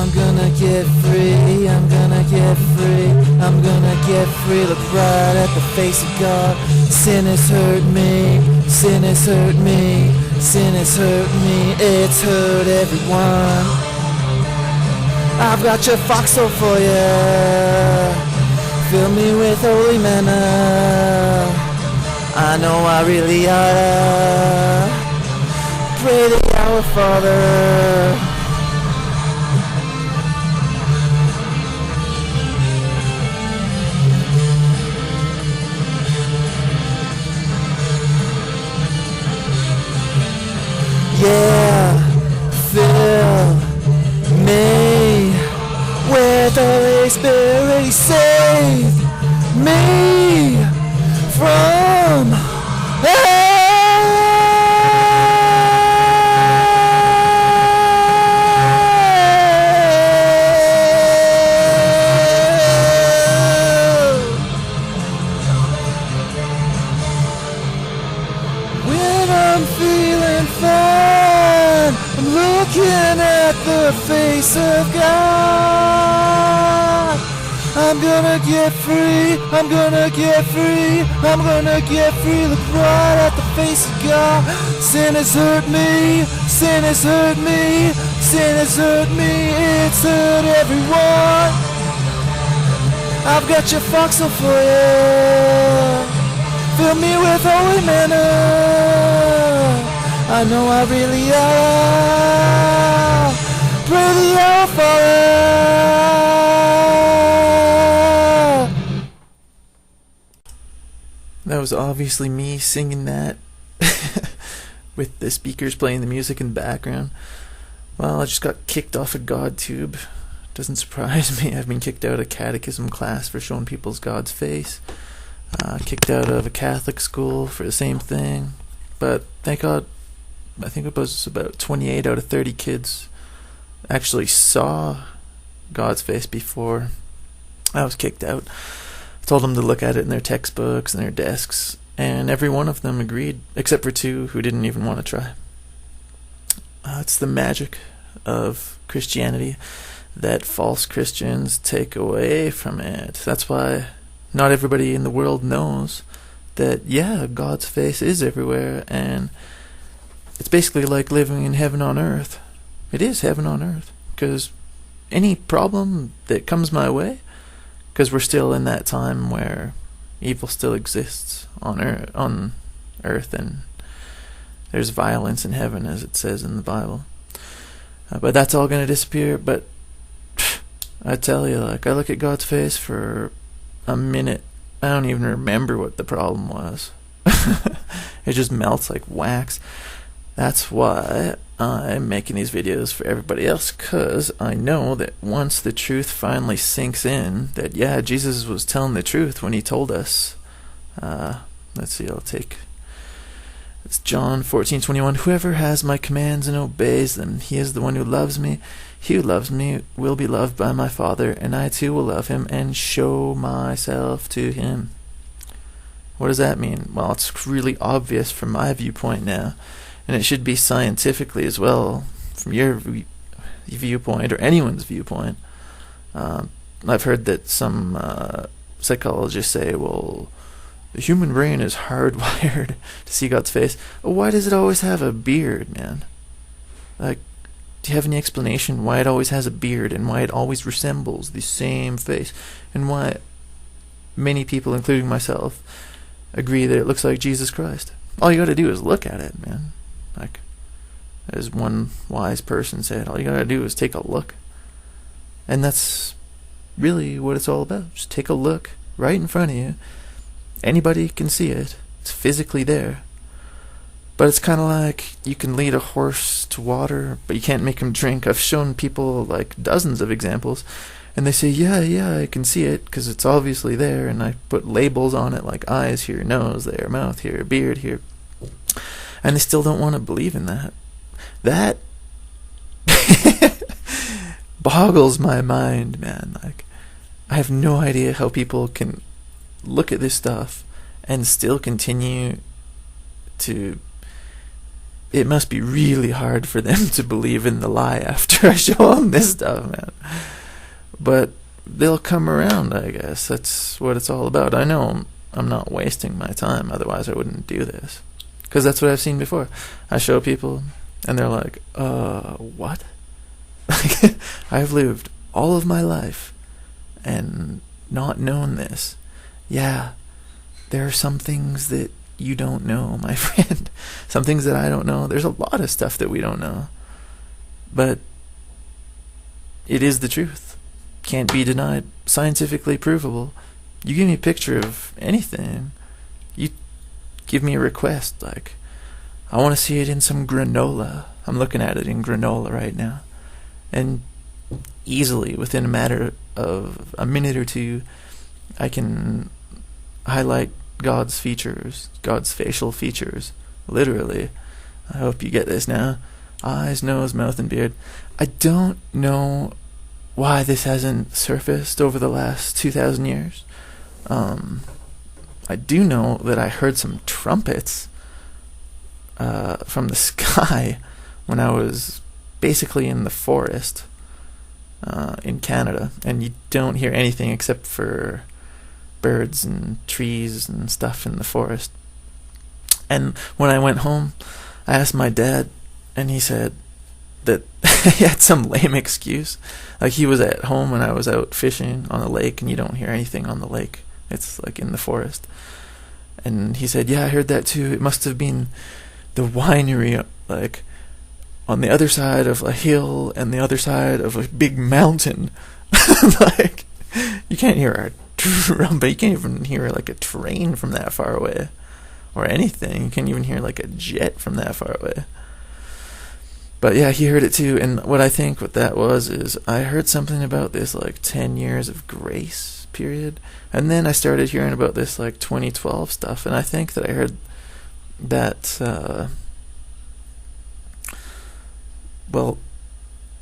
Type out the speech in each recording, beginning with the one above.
I'm gonna get free, I'm gonna get free, I'm gonna get free. Look right at the face of God. Sin has hurt me, sin has hurt me, sin has hurt me, it's hurt everyone. I've got your foxhole for you, fill me with holy manna. I know I really oughta pray the Our Father. Yeah, fill me with the Holy Spirit, save me from hell. When I'm feeling fine, I'm looking at the face of God. I'm gonna get free, I'm gonna get free, I'm gonna get free. Look right at the face of God. Sin has hurt me, sin has hurt me, sin has hurt me, it's hurt everyone. I've got your foxhole for you, fill me with holy manna. I know I really are. Pray the Our Father. That was obviously me singing that with the speakers playing the music in the background. Well, I just got kicked off of GodTube. Doesn't surprise me. I've been kicked out of catechism class for showing people's God's face. Kicked out of a Catholic school for the same thing. But thank God, I think it was about 28 out of 30 kids actually saw God's face before I was kicked out. I told them to look at it in their textbooks and their desks, and every one of them agreed, except for 2 who didn't even want to try. It's the magic of Christianity that false Christians take away from it. That's why not everybody in the world knows that, yeah, God's face is everywhere, and it's basically like living in heaven on earth. It is heaven on earth, because any problem that comes my way, because we're still in that time where evil still exists on earth, and there's violence in heaven, as it says in the Bible. But that's all going to disappear. But I tell you, like, I look at God's face for a minute, I don't even remember what the problem was. It just melts like wax. That's why I'm making these videos for everybody else, because I know that once the truth finally sinks in, that yeah, Jesus was telling the truth when he told us. Let's see, it's John 14:21. Whoever has my commands and obeys them, he is the one who loves me. He who loves me will be loved by my Father, and I too will love him and show myself to him. What does that mean? Well, it's really obvious from my viewpoint now, and it should be scientifically as well from your viewpoint or anyone's viewpoint. I've heard that some psychologists say, well, the human brain is hardwired to see God's face. Why does it always have a beard, man? Like, do you have any explanation why it always has a beard and why it always resembles the same face, and why many people, including myself, agree that it looks like Jesus Christ? All you gotta do is look at it, man. Like, as one wise person said, all you gotta do is take a look. And that's really what it's all about. Just take a look right in front of you. Anybody can see it. It's physically there. But it's kind of like you can lead a horse to water, but you can't make him drink. I've shown people like dozens of examples, and they say, yeah, I can see it because it's obviously there, and I put labels on it like eyes here, nose there, mouth here, beard here, and they still don't want to believe in that. That boggles my mind, man. Like, I have no idea how people can look at this stuff and still continue to it must be really hard for them to believe in the lie after I show them this stuff, man. But they'll come around, I guess. That's what it's all about. I know I'm not wasting my time, otherwise I wouldn't do this. Because that's what I've seen before. I show people, and they're like, what? I've lived all of my life and not known this. Yeah, there are some things that you don't know, my friend. Some things that I don't know. There's a lot of stuff that we don't know. But it is the truth. Can't be denied. Scientifically provable. You give me a picture of anything. You give me a request, like, I want to see it in some granola. I'm looking at it in granola right now. And easily, within a matter of a minute or two, I can highlight God's features, God's facial features, literally. I hope you get this now. Eyes, nose, mouth, and beard. I don't know why this hasn't surfaced over the last 2,000 years. I do know that I heard some trumpets from the sky when I was basically in the forest in Canada, and you don't hear anything except for birds and trees and stuff in the forest. And when I went home, I asked my dad, and he said that he had some lame excuse. Like, he was at home when I was out fishing on the lake, and you don't hear anything on the lake. It's like in the forest. And he said, yeah, I heard that too. It must have been the winery, like, on the other side of a hill and the other side of a big mountain. Like, you can't hear a drum, but you can't even hear, like, a train from that far away. Or anything. You can't even hear, like, a jet from that far away. But yeah, he heard it too, and what I think what that was is I heard something about this, like, 10 years of grace period, and then I started hearing about this, like, 2012 stuff, and I think that I heard that, well,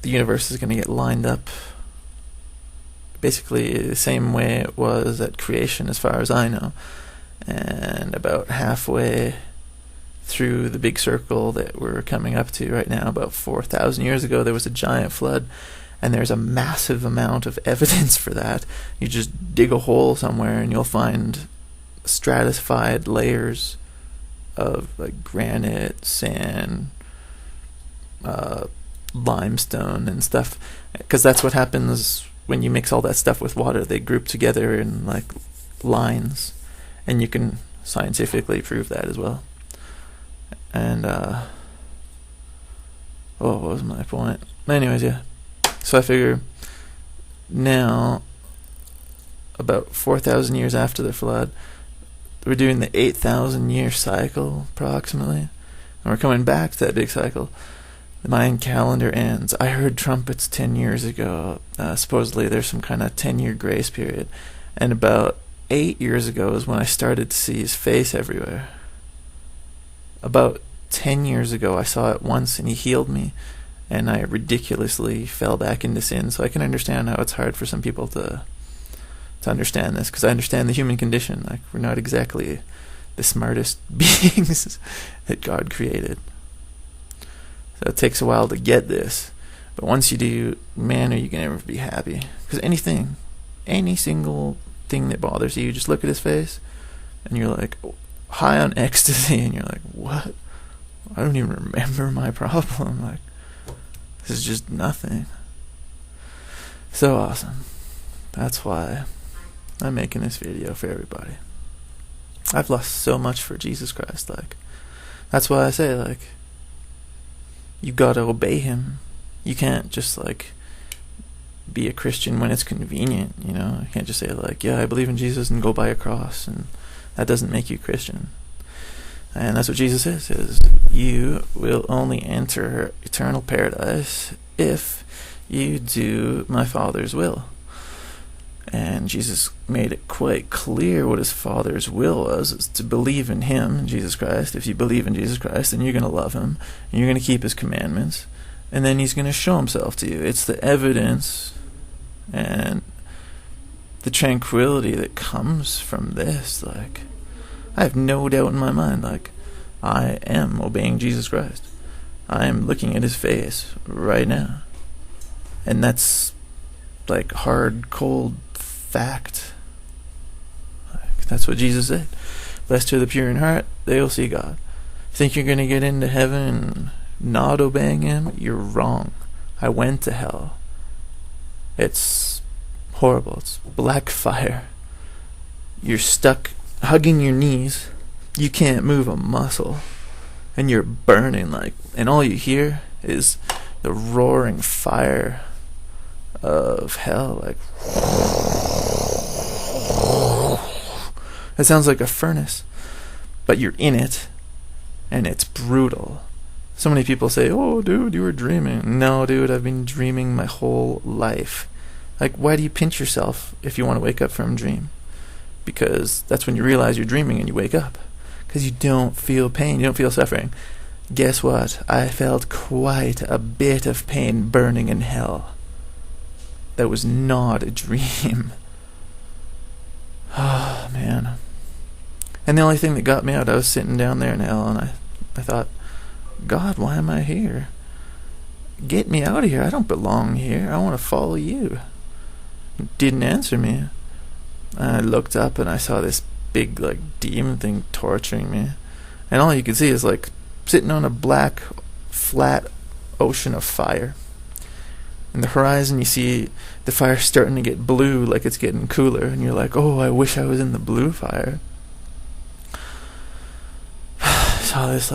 the universe is going to get lined up basically the same way it was at creation, as far as I know, and about halfway through the big circle that we're coming up to right now, about 4,000 years ago, there was a giant flood, and there's a massive amount of evidence for that. You just dig a hole somewhere and you'll find stratified layers of, like, granite, sand, limestone and stuff, because that's what happens when you mix all that stuff with water. They group together in, like, lines, and you can scientifically prove that as well. And, what was my point? Anyways, yeah. So I figure now, about 4,000 years after the flood, we're doing the 8,000 year cycle, approximately. And we're coming back to that big cycle. The Mayan calendar ends. I heard trumpets 10 years ago. Supposedly there's some kind of 10-year grace period. And about 8 years ago is when I started to see his face everywhere. About 10 years ago, I saw it once, and he healed me, and I ridiculously fell back into sin. So I can understand how it's hard for some people to understand this, because I understand the human condition. Like, we're not exactly the smartest beings that God created. So it takes a while to get this. But once you do, man, are you going to ever be happy. Because any single thing that bothers you, just look at his face, and you're like, high on ecstasy, and you're like, what? I don't even remember my problem. Like, this is just nothing. So awesome. That's why I'm making this video for everybody. I've lost so much for Jesus Christ. Like, that's why I say, like, you gotta obey him. You can't just, like, be a Christian when it's convenient, you know? You can't just say, like, yeah, I believe in Jesus, and go buy a cross, and that doesn't make you Christian. And that's what Jesus is you will only enter eternal paradise if you do my Father's will. And Jesus made it quite clear what his Father's will was. It's to believe in him, Jesus Christ. If you believe in Jesus Christ, then you're going to love him, and you're going to keep his commandments, and then he's going to show himself to you. It's the evidence and the tranquility that comes from this. Like, I have no doubt in my mind, like, I am obeying Jesus Christ. I'm looking at his face right now. And that's like hard, cold fact. That's what Jesus said. Blessed are the pure in heart, they will see God. Think you're going to get into heaven not obeying him? You're wrong. I went to hell. It's horrible. It's black fire. You're stuck hugging your knees. You can't move a muscle. And you're burning and all you hear is the roaring fire of hell. It sounds like a furnace, but you're in it, and it's brutal. So many people say, "Oh, dude, you were dreaming." No, dude, I've been dreaming my whole life. Why do you pinch yourself if you want to wake up from a dream? Because that's when you realize you're dreaming and you wake up. Because you don't feel pain, you don't feel suffering. Guess what? I felt quite a bit of pain burning in hell. That was not a dream. Oh, man. And the only thing that got me out, I was sitting down there in hell, and I thought, God, why am I here? Get me out of here. I don't belong here. I want to follow you. Didn't answer me. I looked up and I saw this big demon thing torturing me, and all you could see is sitting on a black flat ocean of fire. In the horizon you see the fire starting to get blue, like it's getting cooler, and you're like, oh, I wish I was in the blue fire. I saw this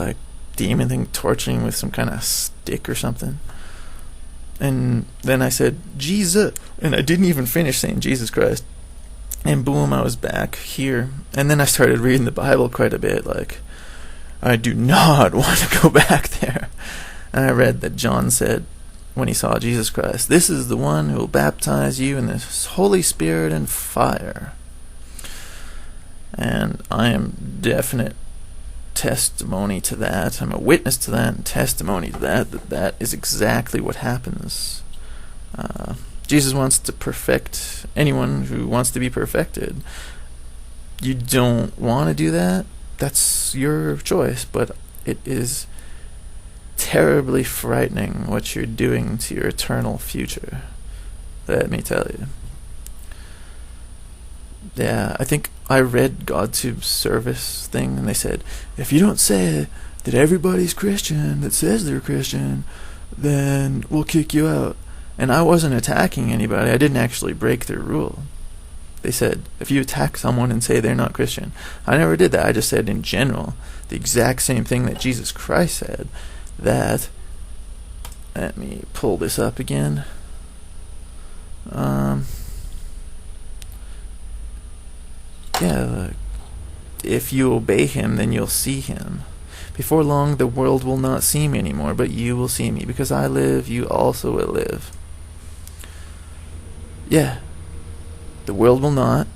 demon thing torturing with some kind of stick or something, and then I said Jesus, and I didn't even finish saying Jesus Christ. And boom, I was back here. And then I started reading the Bible quite a bit. I do not want to go back there. And I read that John said, when he saw Jesus Christ, "This is the one who will baptize you in the Holy Spirit and fire." And I am definite testimony to that. I'm a witness to that and testimony to that is exactly what happens. Jesus wants to perfect anyone who wants to be perfected. You don't want to do that? That's your choice, but it is terribly frightening what you're doing to your eternal future. Let me tell you. Yeah, I think I read GodTube's service thing, and they said, if you don't say that everybody's Christian that says they're Christian, then we'll kick you out. And I wasn't attacking anybody. I didn't actually break their rule. They said, if you attack someone and say they're not Christian. I never did that. I just said in general the exact same thing that Jesus Christ said. That, let me pull this up again. If you obey him, then you'll see him. Before long, the world will not see me anymore, but you will see me. Because I live, you also will live. Yeah. The world will not.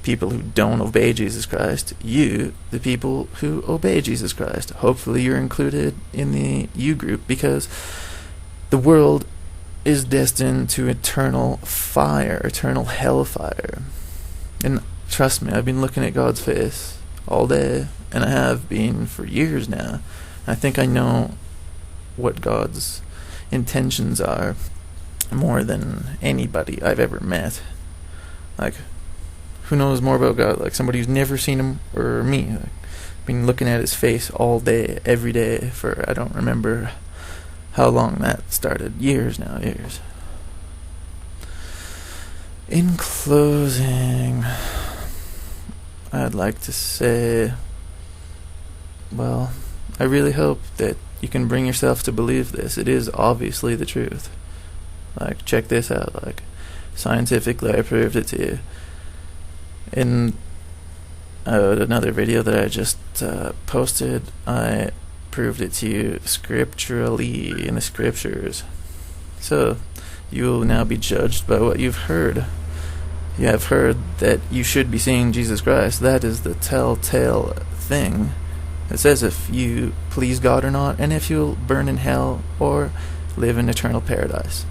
People who don't obey Jesus Christ. You, the people who obey Jesus Christ. Hopefully you're included in the you group, because the world is destined to eternal fire, eternal hellfire. And trust me, I've been looking at God's face all day, and I have been for years now. I think I know what God's intentions are more than anybody I've ever met. Who knows more about God? Somebody who's never seen him, or me. I've been looking at his face all day, every day, for I don't remember how long that started. Years now, years. In closing, I'd like to say, well, I really hope that you can bring yourself to believe this. It is obviously the truth. Check this out. Scientifically, I proved it to you. In another video that I just posted, I proved it to you scripturally in the scriptures. So, you will now be judged by what you've heard. You have heard that you should be seeing Jesus Christ. That is the telltale thing. It says if you please God or not, and if you'll burn in hell or live in eternal paradise.